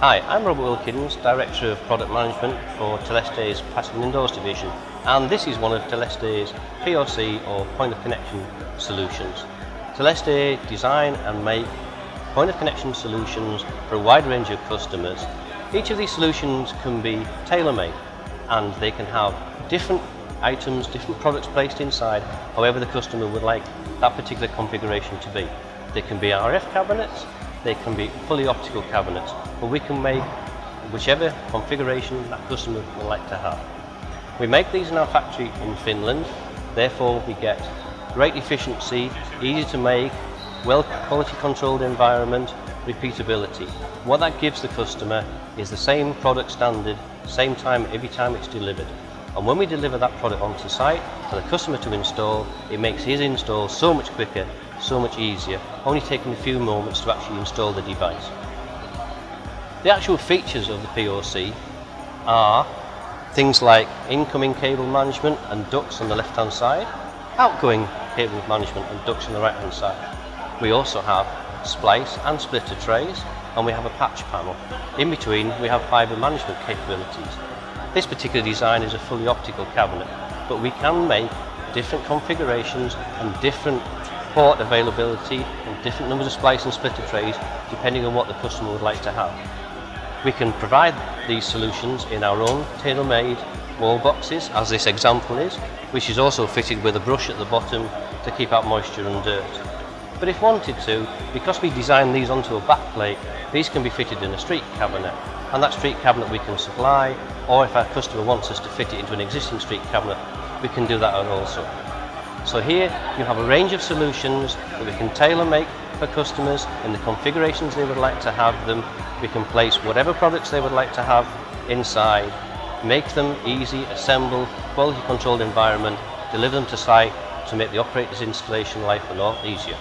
Hi, I'm Robert Wilkins, Director of Product Management for Teleste's Passive and Indoors division, and this is one of Teleste's POC or point of connection solutions. Teleste design and make point of connection solutions for a wide range of customers. Each of these solutions can be tailor-made and they can have different items, different products placed inside, however the customer would like that particular configuration to be. They can be RF cabinets, they can be fully optical cabinets, but we can make whichever configuration that customer would like to have. We make these in our factory in Finland, therefore we get great efficiency, easy to make, well quality controlled environment, repeatability. What that gives the customer is the same product standard, same time every time it's delivered. And when we deliver that product onto site for the customer to install, it makes his install so much quicker, so much easier, only taking a few moments to actually install the device. The actual features of the POC are things like incoming cable management and ducts on the left hand side, outgoing cable management and ducts on the right hand side. We also have splice and splitter trays, and we have a patch panel. In between we have fibre management capabilities. This particular design is a fully optical cabinet, but we can make different configurations and different port availability and different numbers of splice and splitter trays depending on what the customer would like to have. We can provide these solutions in our own tailor-made wall boxes, as this example is, which is also fitted with a brush at the bottom to keep out moisture and dirt. But if wanted to, because we designed these onto a backplate, these can be fitted in a street cabinet, and that street cabinet we can supply, or if our customer wants us to fit it into an existing street cabinet, we can do that also. So here you have a range of solutions that we can tailor-make for customers in the configurations they would like to have them. We can place whatever products they would like to have inside, make them easy, assemble, quality controlled environment, deliver them to site to make the operator's installation life a lot easier.